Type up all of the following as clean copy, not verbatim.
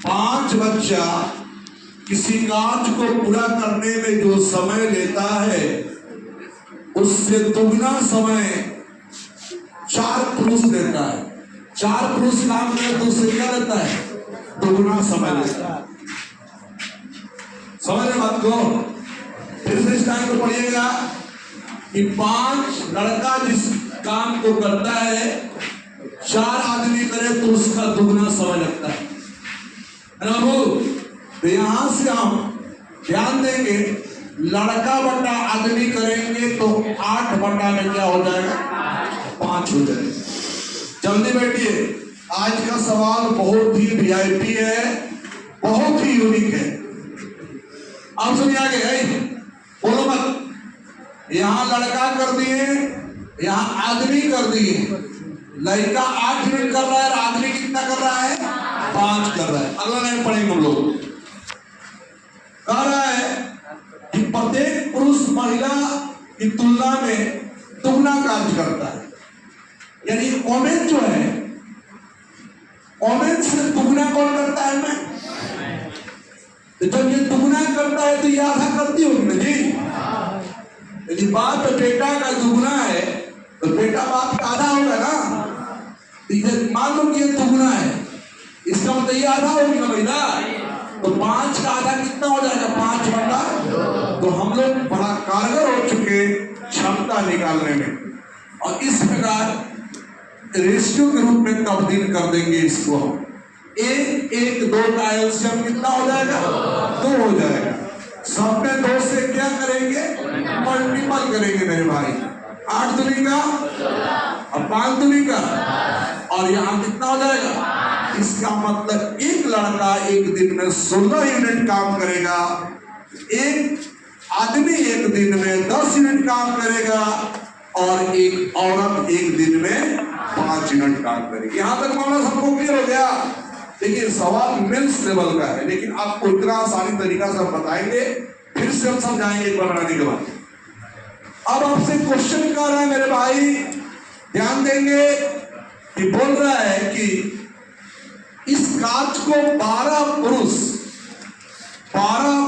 5 बच्चा किसी कार्य को पूरा करने में जो समय लेता है उससे दुगना समय 4 पुरुष लेता है। 4 पुरुष काम करे तो उससे क्या लेता है? दुगना समय लेता है। समझ रहे बात को? फिर से इस टाइम को पढ़िएगा कि 5 लड़का जिस काम को करता है 4 आदमी करे तो उसका दुगना समय लगता है ना बाबू? तो यहां से हम ध्यान देंगे, लड़का बटा आदमी करेंगे तो 8 बटा में क्या हो जाएगा? 5 हो जाएगा। जल्दी बैठिए, आज का सवाल बहुत ही वीआईपी है, बहुत ही यूनिक है। अब सुनिए आगे, बोलो मत। यहां लड़का कर दिए, यहां आदमी कर दिए। लड़का 8 मिनट कर रहा है और आदमी कितना कर रहा है? 5 कर रहा है। अगला लाइन पढ़ेंगे हम लोग। कह रहा है कि प्रत्येक पुरुष महिला की तुलना में दुगना कार्य करता है। यानी ओमेन जो है, ओमेन से दुगना कौन करता है? मैं। तो जब ये दुगना करता है तो ये आधा करती होगी ना जी? यदि बाप बेटा का दुगना है तो बेटा बाप का आधा होगा ना? मान लो कि ये दुगना है, इसका मतलब ये आधा होगी ना महिला। तो 5 का आधा कितना हो जाएगा? 5 बटा। तो हम लोग बड़ा कारगर हो चुके क्षमता निकालने में, और इस प्रकार रेशियो के रूप में तब्दील कर देंगे इसको। 1 1 2 का एलसीएम कितना हो जाएगा? 2 हो जाएगा। सब में 2 से क्या करेंगे? मल्टीपल करेंगे मेरे भाई। 8 दूनी का और 5 दूनी का, और यहाँ कितना हो जाएगा? इसका मतलब एक लड़का एक दिन में 16 यूनिट काम करेगा, एक आदमी एक दिन में 10 यूनिट काम करेगा, और एक औरत एक दिन में 5 यूनिट काम करेगी। यहां तक मामला सबको क्लियर हो गया? देखिए, सवाल मेंस लेवल का है, लेकिन आपको इतना आसानी तरीका से हम बताएंगे, फिर से हम समझाएंगे एक बार बनाने के बाद। अब आपसे क्वेश्चन कर रहा है मेरे भाई, ध्यान देंगे कि बोल रहा है कि इस कार्य को 12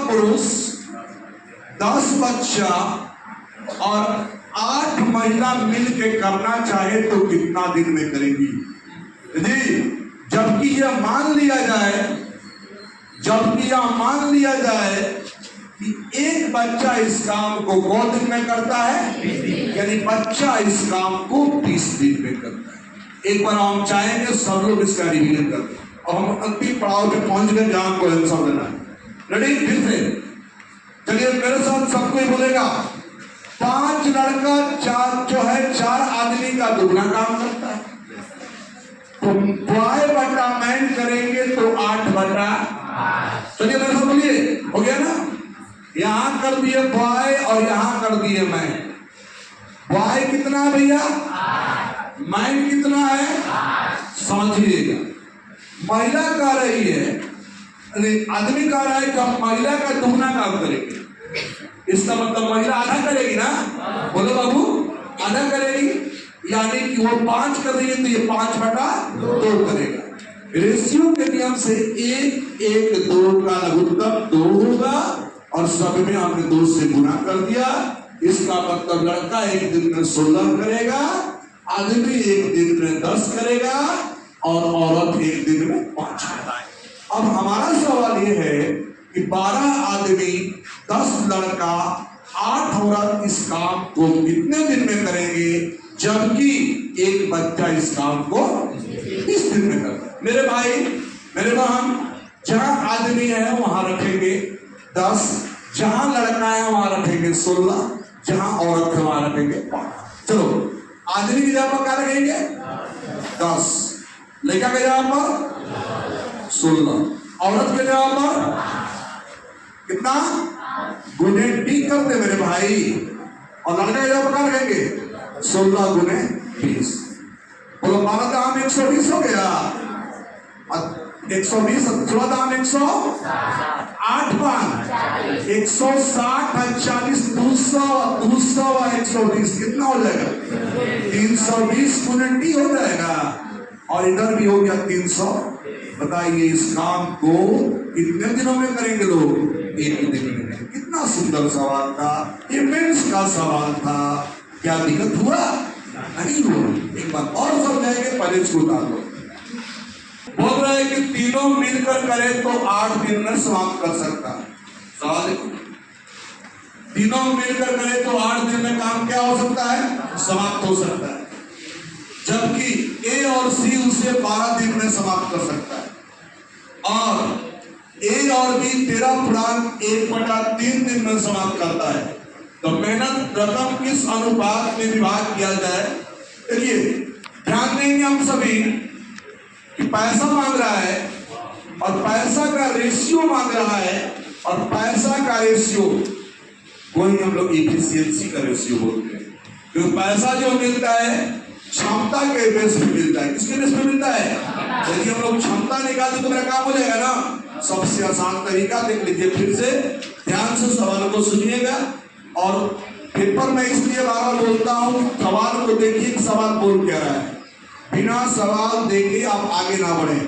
पुरुष 10 बच्चा और 8 महिला मिलके करना चाहे तो कितना दिन में करेंगी जी? जबकि यह मान लिया जाए कि एक बच्चा इस काम को 2 दिन में करता है, यानी बच्चा इस काम को 20 दिन में करता है। एक बार हम चाहेंगे सब लोग इसका रिवीजन करते हैं और हम अंतिम पड़ाव पे पहुंच गए जहां को आंसर देना है। रेडी? फिर से चलिए मेरे साथ सबको ही बोलेगा। 5 लड़का 4 आदमी का दुगना काम करता है, तो बॉय बटा मैन करेंगे तो 8 बटा। चलिए मेरे साथ बोलिए, हो गया ना? यहां कर दिए बॉय और यहां कर दिए मैन। बॉय कितना है भैया? मैन कितना है? समझिएगा, महिला कह रही है, आदमी कह रहा है कि हम महिला का दुगना काम करेंगे। इसका मतलब महिला आधा करेगी ना? बोलो बाबू, आधा करेगी, यानी कि वो 5 कर रही है तो ये 5 बटा 2 करेगा। रेशियो के नियम से 1 1 2 का लघुत्तम 2 होगा, और सब में हमने 2 से गुना कर दिया। इसका मतलब लड़का एक दिन में 16 करेगा, आदमी एक दिन में 10 करेगा, और औरत एक दिन में 5 करेगा। अब हमारा सवाल यह है कि 12 आदमी 10 लड़का 8 औरत इस काम को कितने दिन में करेंगे, जबकि एक बच्चा इस काम को 20 दिन में करता है। मेरे भाई मेरे बहन, जहां आदमी है वहां रखेंगे 10, जहां लड़का है वहां रखेंगे 16, जहां औरत है वहां रखेंगे 5। चलो, आदमी की जगह पर क्या रखेंगे? 10, लड़का की जगह पर 16, औरत के जगह पर कितना? गुने डी करते मेरे भाई, और लड़का की जगह पर क्या रखेंगे? 16 गुने 20। बोलो 12 दाम 120 हो गया, 120 16 दाम 100, 8 5 160 40 200 120 कितना हो जाएगा? 320 गुने डी हो जाएगा, और इधर भी हो गया 300 बताइए इस काम को कितने दिनों में करेंगे लोग? एक ही दिन में। कितना सुंदर सवाल था, इमेंस का सवाल था। क्या दिक्कत हुआ? नहीं हुआ। एक बार और समझाएंगे, पहले इसको उतार दो। बोल रहा है कि तीनों मिलकर करे तो 8 दिन में समाप्त कर सकता है। सवाल देखो, तीनों मिलकर करे तो 8 दिन में काम क्या हो सकता है? समाप्त हो सकता है। जबकि ए और सी उसे 12 दिन में समाप्त कर सकता है, और ए और बी 13.1/3 दिन में समाप्त करता है। तो मेहनत रकम किस अनुपात में विभाग किया जाए? देखिए, ध्यान देंगे हम सभी कि पैसा मांग रहा है और पैसा का रेशियो मांग रहा है, और पैसा का रेशियो वही हम लोग एफिशिएंसी का रेशियो बोलते हैं। क्योंकि पैसा जो मिलता है क्षमता के बेस पे मिलता है। किसके बेस पे मिलता है? यदि हम लोग क्षमता निकालते तो मेरा काम हो जाएगा ना। सबसे आसान तरीका देख लीजिए, फिर से ध्यान से सवाल को सुनिएगा। और पेपर में इसलिए बार बार बोलता हूँ, सवाल को देखिए कि सवाल बोल क्या रहा है। बिना सवाल देखे आप आगे ना बढ़े,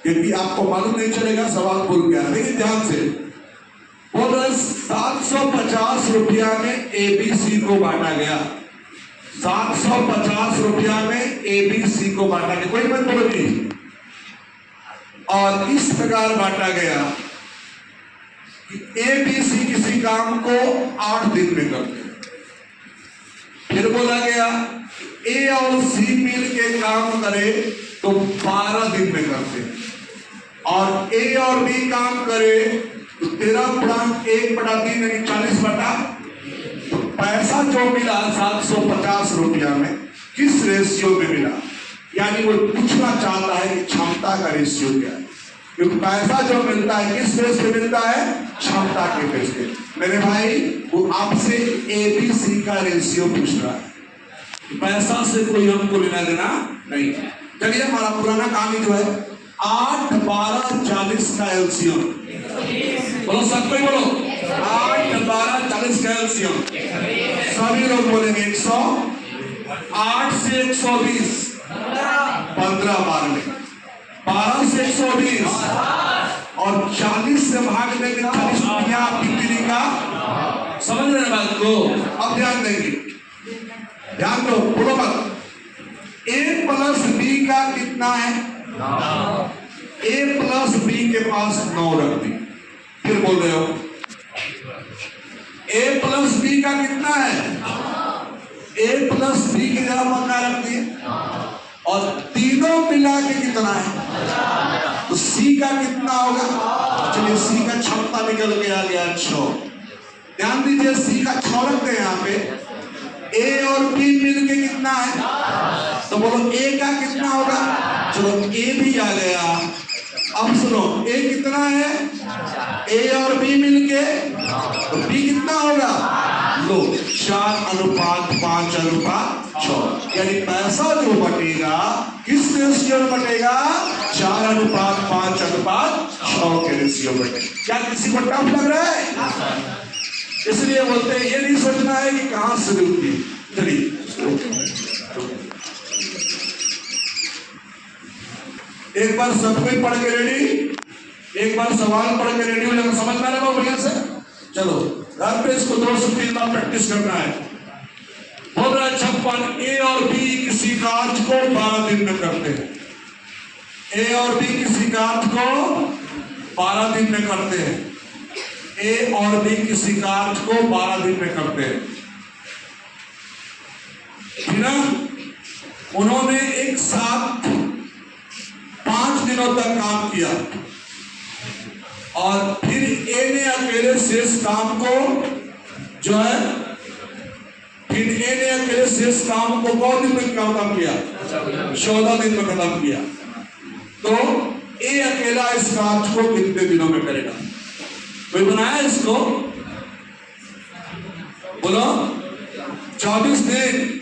क्योंकि आपको मालूम नहीं चलेगा सवाल बोल क्या रहा है। देखिए ध्यान से, बोल रहे 750 रुपया में एबीसी को बांटा गया। 750 रुपया में एबीसी को बांटा गया, कोई मत बोलो नहीं। और इस प्रकार बांटा गया कि एबीसी किसी काम को 8 दिन में करते हैं। फिर बोला गया ए और सी मिल के काम करे तो 12 दिन में करते हैं, और ए और बी काम करे तो 13.1/3 यानी 40/। तो पैसा जो मिला 750 रुपया में किस रेशियो में मिला? यानी वो पूछना चाहता है कि क्षमता का रेशियो क्या है। क्योंकि पैसा जो मिलता है किस बेस पे मिलता है? क्षमता के बेस पे। मेरे भाई, वो आपसे एबीसी का रेशियो पूछ रहा है। पैसा से कोई हमको लेना देना नहीं। चलिए, हमारा पुराना काम ही जो है 8, 12, 40 का एलसीएम बोलो, सब कोई बोलो। 8, 12, 40 का एलसीएम सभी लोग बोलेंगे 100। 8 से 120 15 12, 12 से 120 और 40 से भाग देंगे 40 रुपया बिक्री का। समझ रहे बात को? अब ध्यान देंगे, ध्यान दो, बोलो मत। ए प्लस बी का कितना है? ए प्लस बी के पास 9 रख दी। फिर बोल रहे हो ए प्लस बी का कितना है? ए प्लस बी की जगह पक्का रख दिए, और तीनों मिला के कितना है? तो सी का कितना होगा? चलिए, सी का क्षमता निकल के आ गया 6। ध्यान दीजिए, सी का 6 रखते हैं यहाँ पे। ए और बी मिलके कितना है? तो बोलो ए का कितना होगा? चलो, ए भी आ गया। अब सुनो, ए कितना है? ए और बी मिलके, तो बी कितना होगा? लो, 4:5:6, यानी पैसा जो बटेगा किस रेशियो में बटेगा? 4:5:6 के रेशियो में। क्या किसी को टफ लग रहा है? इसलिए बोलते हैं, ये नहीं सोचना है कि कहां से रुकी। चलिए, एक बार सब कोई पढ़ के रेडी, एक बार सवाल पढ़ के रेडी हो जाएगा। समझ में आ रहा है बढ़िया से? चलो, घर पे इसको 2 से 3 बार प्रैक्टिस करना है। बोल रहा है 56, ए और बी किसी कार्य को 12 दिन में करते हैं। ए और बी किसी कार्य को 12 दिन में करते हैं। ए और बी किसी कार्य को 12 दिन में करते हैं ना। उन्होंने एक साथ 5 दिनों तक काम किया, और फिर ए ने अकेले शेष काम को जो है, फिर ए ने अकेले शेष काम को बहुत दिन में खत्म किया, 14 दिन में खत्म किया। तो ए अकेला इस कार्य को कितने दिनों में करेगा? कोई बनाया इसको? बोलो। 24 दिन।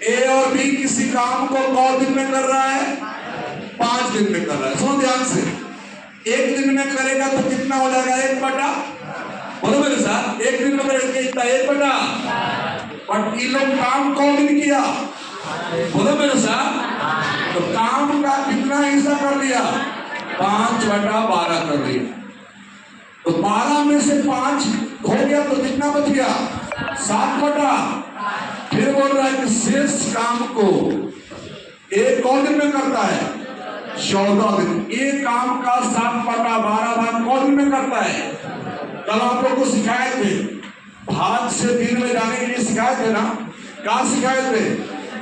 ए और बी किसी काम को कौन दिन में कर रहा है? 5 दिन में कर रहा है। सुनो ध्यान से, 1 दिन में करेगा तो कितना हो जाएगा? 1/। बोलो मेरे साथ, 1 दिन में करेगा कितना? 1/। और ये लोग काम कौन दिन किया? बोलो मेरे साथ। तो काम का कितना हिस्सा कर लिया? 5/12 कर दिया। तो 12 में से 5 हो गया तो कितना बच गया? 7/5। फिर बोल रहा है कि शेष काम को एक कौन दिन में करता है? 14 दिन। एक काम का 7/12 भाग कौन दिन में करता है? कल आप लोग को सिखाए थे, भाग से दिन में जाने के लिए सिखाए थे ना। क्या सिखाए थे?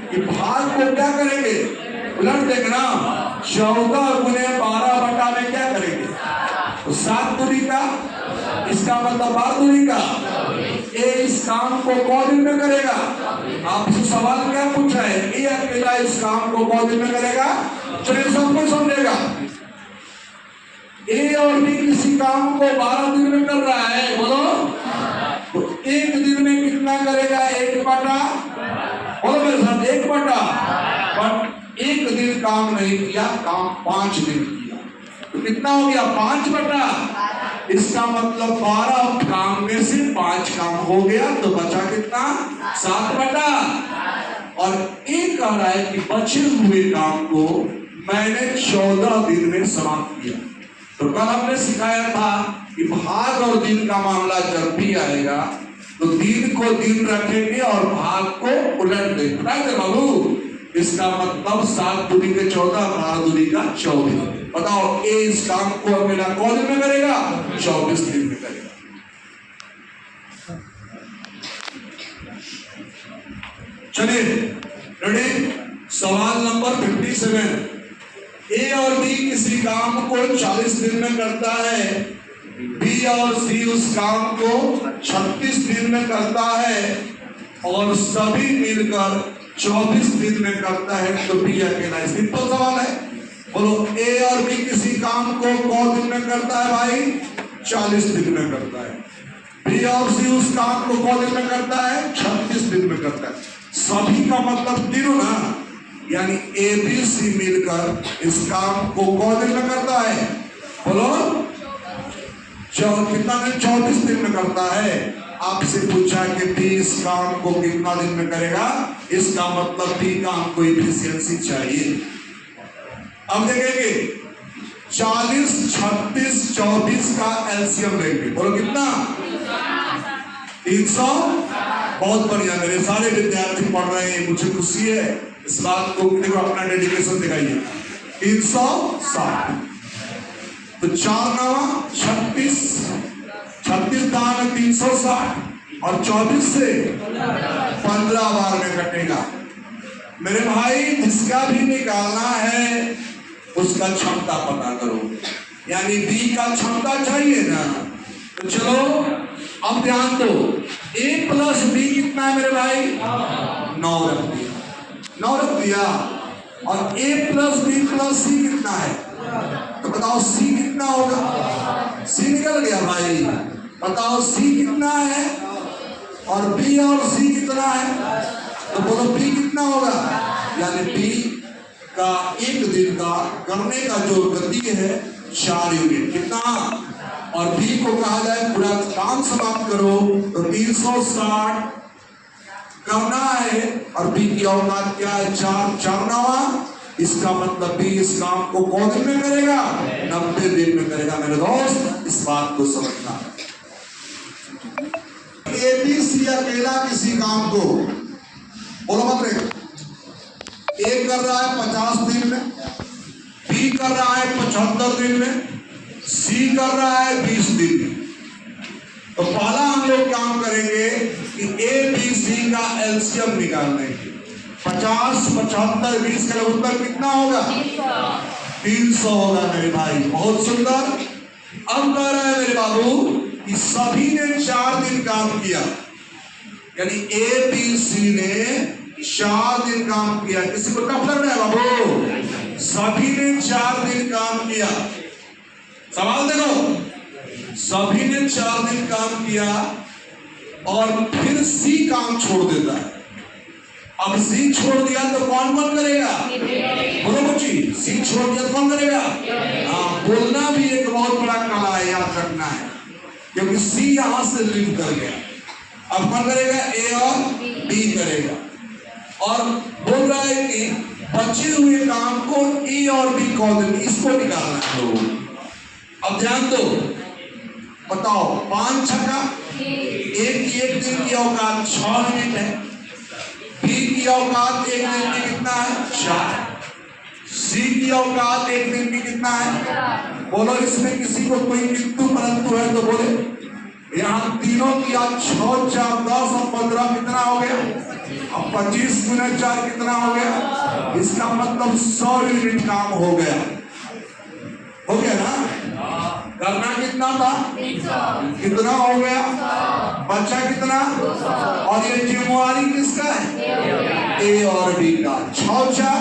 कि भाग को क्या करेंगे? उलट देंगे ना। 14 गुने 12 में क्या करेंगे? तो 7 दूरी का, इसका मतलब 12 दूरी का। ये इस काम को कौन दिन में करेगा? आपसे सवाल क्या पूछा है? ये अकेला इस काम को कौन दिन में करेगा? चलिए सबको समझेगा। ए और बी किसी काम को 12 दिन में कर रहा है, बोलो। तो एक दिन में कितना करेगा? 1/12। बोलो मेरे साथ, 1/12। बट एक दिन काम नहीं किया, काम 5 दिन किया, तो कितना हो गया? 5/12। इसका मतलब 12 काम में से 5 काम हो गया, तो बचा कितना? 7/12। और एक कह रहा है कि बचे हुए काम को मैंने 14 दिन में समाप्त किया। तो कल हमने सिखाया था कि भाग और दिन का मामला जब भी आएगा तो दिन को दिन रखेंगे और भाग को उलट देंगे। बाबू, इसका मतलब 7 दूरी के 14, 12 दूरी का 24। बताओ ए इस काम को अकेला कौन दिन में करेगा? 24 दिन में करेगा। चलिए रेडी। सवाल नंबर 57। ए और बी किसी काम को 40 दिन में करता है, बी और सी उस काम को 36 दिन में करता है और सभी मिलकर 24 दिन में करता है, तो बी अकेला। सिंपल सवाल है। बोलो ए और बी किसी काम को कौन दिन में करता है भाई? 40 दिन में करता है। बी और सी उस काम को कौन दिन में करता है? 36 दिन में करता है। सभी का मतलब तीनों ना, यानी ए बी सी मिलकर इस काम को कौन दिन में करता है? बोलो कितना दिन? 24 दिन में करता है। आपसे पूछा कि बी इस काम को कितना दिन में करेगा, इसका मतलब बी काम को एफिशिएंसी चाहिए। अब देखेंगे 40, 36, 24 का एलसीएम लेंगे। बोलो कितना? 300। बहुत बढ़िया, मेरे सारे विद्यार्थी पढ़ रहे हैं, मुझे खुशी है इस बात को। देखो अपना डेडिकेशन दिखाइए। 360। तो 4 9 36, 36 दान 360 और 24 से 15 बार में कटेगा। मेरे भाई जिसका भी निकालना है उसका क्षमता पता करो, यानी बी का क्षमता चाहिए ना। तो चलो अब ध्यान दो, ए प्लस बी कितना है मेरे भाई? 9 रख दिया, 9 रख दिया। और ए प्लस बी प्लस सी कितना है? तो बताओ सी कितना होगा? सी निकल गया भाई। बताओ सी कितना है? और बी और सी कितना है? तो बोलो बी कितना होगा? यानी बी का एक दिन का करने का जो गति है 4 यूनिट। कितना? और बी को कहा जाए पूरा काम समाप्त करो तो 360 करना है। और बी की औकात क्या है? 4 9। इसका मतलब बी इस काम को कौन दिन में करेगा? 90 दिन में करेगा। मेरे दोस्त इस बात को समझना है। ए बी सी अकेला किसी काम को, बोलो मत रे, ए कर रहा है 50 दिन में, बी कर रहा है 75 दिन में, सी कर रहा है 20 दिन में। तो पहला हम लोग काम करेंगे कि ए बी सी का एलसीएम निकालने की। 50, 75, 20 का उत्तर कितना होगा? 300 होगा मेरे भाई। बहुत सुंदर। अब कह रहा है मेरे बाबू कि सभी ने 4 दिन काम किया, यानी ए बी सी ने 4 दिन काम किया। किसी को टफ लग रहा है बाबू? सभी ने 4 दिन काम किया। सवाल देखो, सभी ने 4 दिन काम किया और फिर सी काम छोड़ देता है। अब सी छोड़ दिया तो कौन करेगा? बोलो बच्ची, सी छोड़ दिया तो कौन करेगा? बोलना भी एक बहुत बड़ा कला है, याद रखना है, क्योंकि सी यहां से लीव कर गया। अब कौन करेगा? ए और बी करेगा। और बोल रहा है कि बचे हुए काम को ए और बी कॉल दिन, इसको निकालना है लोगों को। अब ध्यान दो, बताओ 5 छक्का, एक दिन की औकात 6 मिनट है, बी की औकात एक दिन की कितना है 4, सी की औकात एक दिन की कितना है, बोलो इसमें किसी को कोई किंतु परंतु है तो बोले। यहाँ तीनों की आज 6 4 10 और 15 कितना हो गया, अब 25 गुना 4 कितना हो गया, इसका मतलब 100 यूनिट काम हो गया ना। करना कितना था, कितना हो गया, बच्चा कितना, और ये जिम्मेवारी किसका है, ए और बी का। 6 4,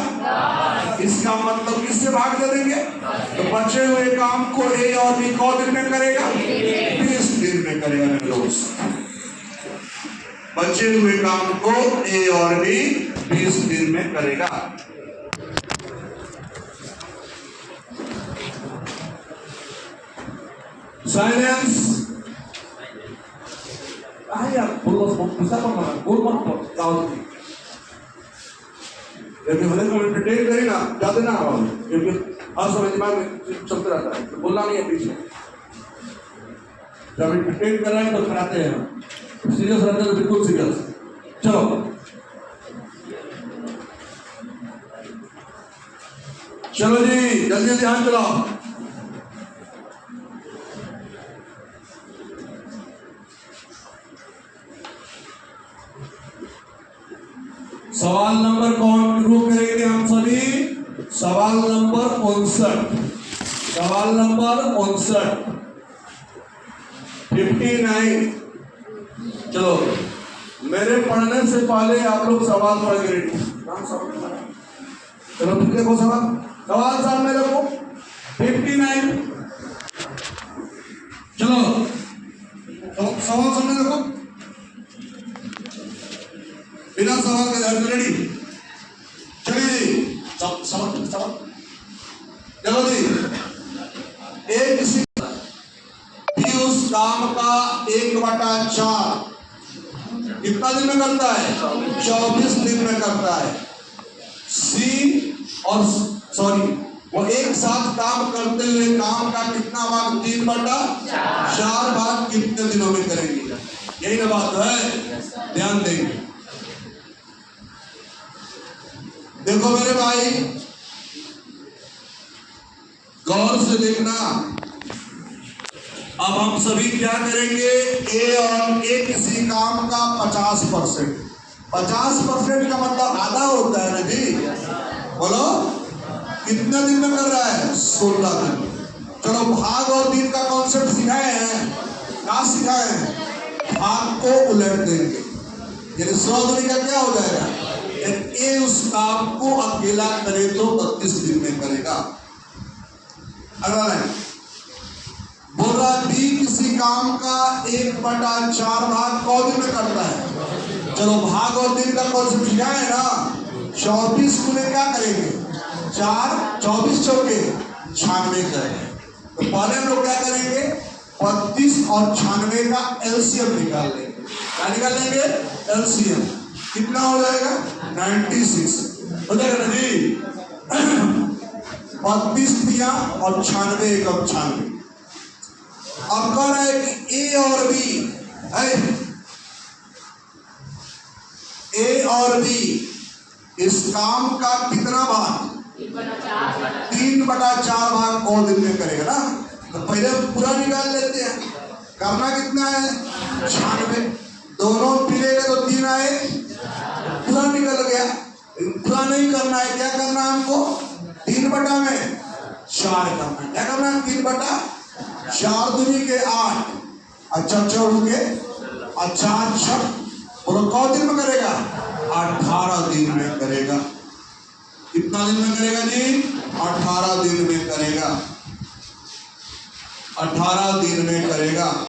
इसका मतलब किससे भाग दे देंगे, तो बचे हुए काम को ए और बी कौ दिन में करेगा, 20 दिन में करेगा मेरे दोस्त। बचे हुए काम को ए और बी 20 दिन में करेगा। Silence. Kaya, bisa pa mana? Gulman po, tawag. लेकिन भले को डिटेल करेगा ज्यादा ना हो, क्योंकि हर समय दिमाग में चलते रहता है, तो बोलना नहीं है बीच में। जब डिटेल कर रहे हैं तो कराते हैं, सीरियस रहते हैं तो बिल्कुल सीरियस। चलो चलो जी, जल्दी ध्यान चलाओ। सवाल नंबर कौन शुरू करेंगे हम सभी, सवाल नंबर 59, सवाल नंबर 59। चलो मेरे पढ़ने से पहले आप लोग सवाल पढ़ के रेडी। चलो फिर देखो सवाल साहब मेरे को 59। चलो तो सवाल सामने देखो, बिना सवाल के ध्यान रेडी। चलिए सवाल चलो जी। एक भी उस काम का 1/4 कितना दिन में करता है, 24 दिन में करता है। सी और सॉरी वो एक साथ काम करते हुए काम का कितना भाग, 3/4 भाग कितने दिनों में करेंगे, यही ना बात है, ध्यान देंगे। देखो मेरे भाई गौर से देखना। अब हम सभी क्या करेंगे, ए और ए किसी काम का 50%। 50% का मतलब आधा होता है ना जी, बोलो कितने दिन में कर रहा है, 16 दिन। चलो भाग और दिन का कॉन्सेप्ट सिखाए हैं, क्या सिखाए हैं, भाग को उलट देंगे, यानी 100 दूनी का क्या हो जाएगा, ए उस काम को अकेला करे तो 32 दिन में करेगा। अगला लाइन बोल रहा बी किसी काम का 1/4 भाग कौ दिन में करता है। चलो भाग और दिन का कॉन्सेप्ट क्या है ना, 24 को क्या करेंगे, 4 24 चौके 96 करेंगे। तो पहले हम लोग क्या करेंगे, 32 और 96 का एलसीएम निकाल लेंगे। क्या निकाल लेंगे, एलसीएम कितना हो जाएगा, 96 हो जाएगा ना जी। 32 दिया और 96 एकम 96। अब कह रहा है कि ए और बी है, ए और बी इस काम का कितना भाग, 3/4 भाग कौ दिन में करेगा ना। तो पहले पूरा निकाल लेते हैं, करना कितना है, 96। दोनों मिलेगा तो 3 आए, पूरा निकल गया। पूरा नहीं करना है, क्या करना है हमको, 3/4 करना है। क्या करना है, 3/4 दूनी के 8, अच्छा 4 के अच्छा 4 बोलो कौ दिन में करेगा, 18 दिन में करेगा। कितना दिन में करेगा जी, 18 दिन में करेगा, 18 दिन में करेगा।